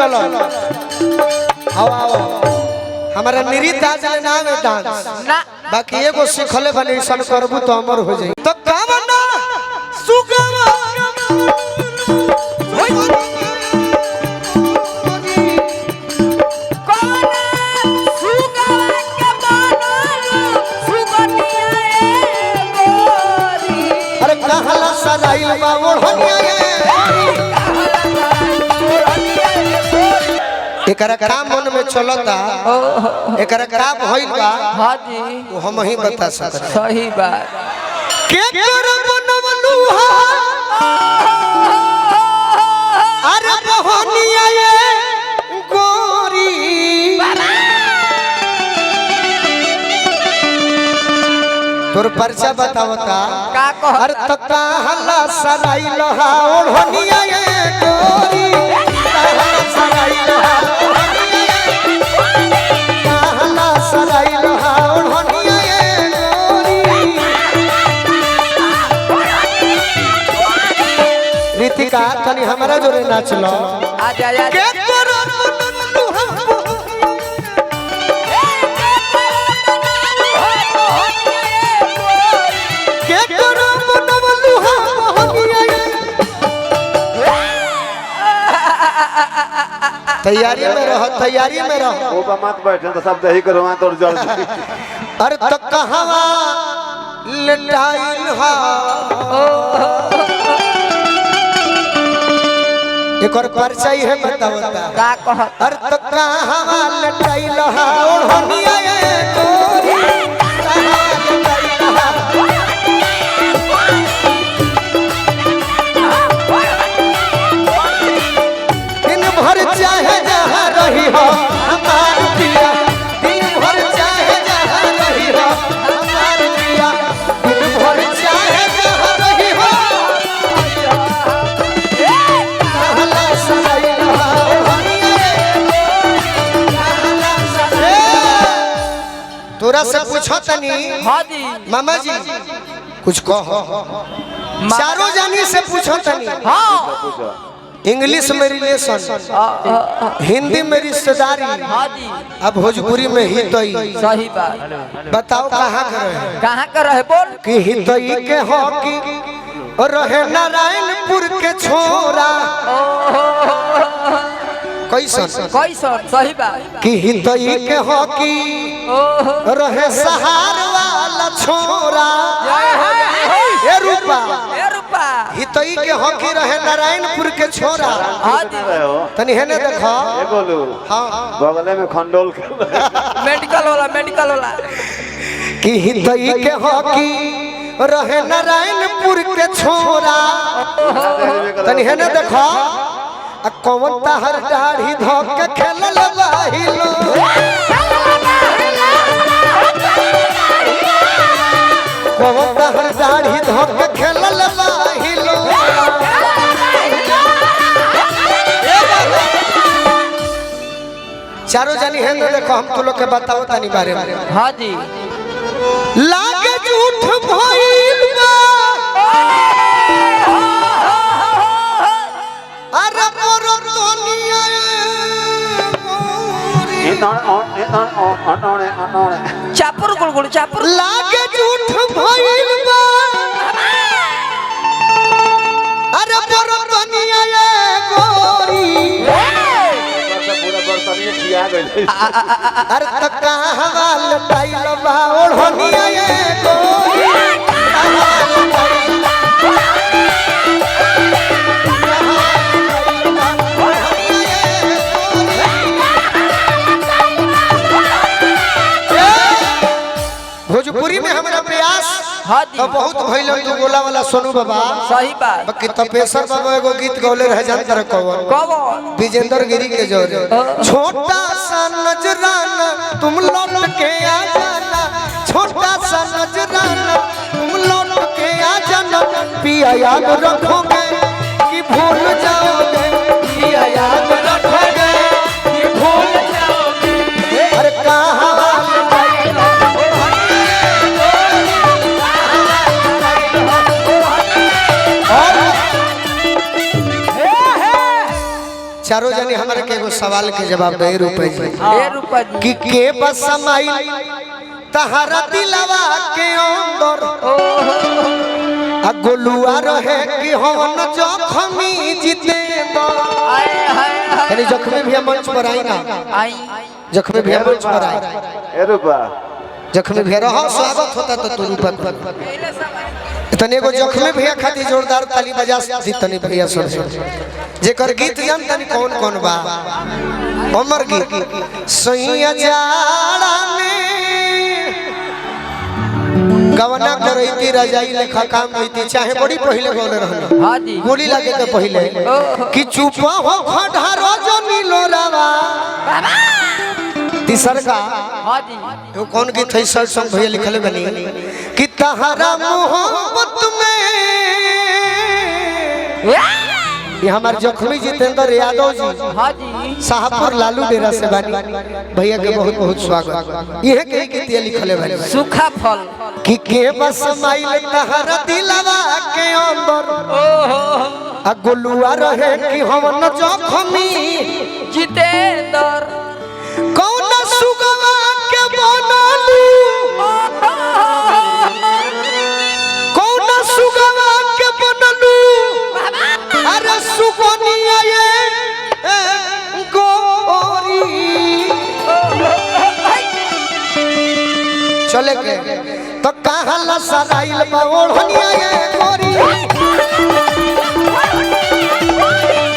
चलो आओ हमारा निरीता जाने नाम है डांस ना बाकी एगो सिखले बने सन करबू तो अमर हो जाई तो कामना सुगमा अरे कहला सदाइल बा ओढ़निया एकरा का मन में चलता एकरा का भइल बा हां जी वो हम ही बता सकते सही बात के करब बनवलू हा अरे बहनिया ये गोरी तोर परचा बतावता का कह अरे तका हल्ला सराइल हा ओढ़निया ये गोरी कहला सराइल हा कहला सराइल हा ओढ़निया ये गोरी रीतिका तनी हमारा जोरे नाच लो आ जा के करब बनवलू हा के करब बनवलू हा बहनिया ये तैयारी में रह वो का मत बैठे तो सब दही करो वहां तोड़ जल अरे तो कहवा लटाइल हा एक और परचाई है बतावता का कह अरे तो कहवा लटाइल हा ओढ़निया ये गोरी कहवा लटाइल हा दिन भर चाहे जहाँ रही हो हमार पिया दिन भर चाहे जहाँ रही हो हमार पिया दिन भर चाहे जहाँ रही हो कहला सराइल हा ओढ़निया ये कहला सराइल। तोरा से पूछो तनी हां जी मामा जी कुछ कहो चारों जानी से पूछो तनी हां इंग्लिश में रिलेशन हिंदी में रिश्तेदारी हां जी अब भोजपुरी में हितई सही बात बताओ कहाँ के रहे कहां कर रहे बोल कि हितई के हॉकी रहे नारायणपुर के छोरा कैसन कैसन सही बात कि हितई के हॉकी रहे सहार वाला छोरा ए रूपा हितई के हॉकी रहे नारायणपुर के छोरा हां जी तनी हेने देखो ए बोलू हाँ बगले में खंडोल मेडिकल वाला कि हितई के हॉकी रहे नारायणपुर के छोरा तनी हेने देखो आ कौन तहर दाढ़ी धोक के खेलल बाहिलो कौन तहर दाढ़ी धोक के खेलल बाहिलो चारों जानी हेने देखो हम तू लोग के बताओ तनी बारे में हां जी लागे झूठ भइल बा अरे मोरो दुनिया गोरी चापुर गुलगुल चापुर लागे झूठ भइल बा अरे मोरो दुनिया गोरी पूरा बर्तनिया खिया गइल अरे त कहवा लटाइल बा ओढ़निया ये गोरी कहवा लटाइल बा भोजपुरी में हमारा प्रयास हां जी तो बहुत भइल तू गोला वाला सोनू बाबा सही बात बाकी तपेश्वर बाबा एगो गीत गौले रह जानत रह कौन कौन विजेंद्र गिरी के जोरे छोटा सा नजराना तुम लौट के आ जाना छोटा सा नजराना तुम लौट के आ जाना पिया याद रखोगे कि भूल जाओगे पिया याद रखोगे कि भूल जाओगे अरे कहाँ चारों जने हमारे के एगो सवाल के जवाब दे रुपए जी ए रूपा जी कि के बस समाई तहरा दिलवा के अंदर आ गोलुआ रहे कि हवन जखमी जितेंद्र हाय हाय हाय यानी जखमी भी मंच पर आई ना आई जखमी भी मंच पर आई ए रूपा जखमी भी रहो स्वागत होता तो तू रूपा तने एगो जखमी भैया खातिर जोरदार ताली बजा दी तनी भैया सब जेकर गीत जान तनी कौन कौन बा अमर गीत सैया जाड़ा में गवना करैती रजाई लेखा काम होती चाहे बड़ी पहले गौले रहन हां जी गोली लागे तो पहले कि चुप हो खढ़ारो जो नीलोरावा तीसर का हां जी वो कौन गीत है सर सॉन्ग भैया लिखले बनी कि तहरा मोहब्बत में ये हमारे जखमी जितेंद्र यादव जी हां जी साहबपुर लालू डेरा से बानी भैया के बहुत बहुत स्वागत यह के गीत लिखले बनी सूखा फल कि के बस माइल तहरा दिलवा के अंदर आ गोलुआ रहे कि हम जखमी जितेंद्र कौन सुगवा के बनलू कौन सुगवा के बनलू अरे सुगनिया ये गोरी चले के तो कहाँ ला सराइल बा ओढ़निया ये गोरी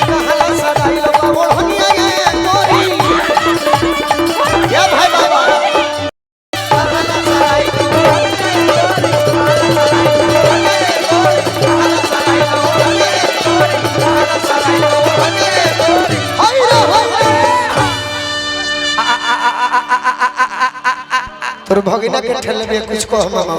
कहाँ ला सराइल बा ओढ़निया ये गोरी या भाई बाबा कहाँ ला सराइल तोर भगिना के ठेले कुछ को हम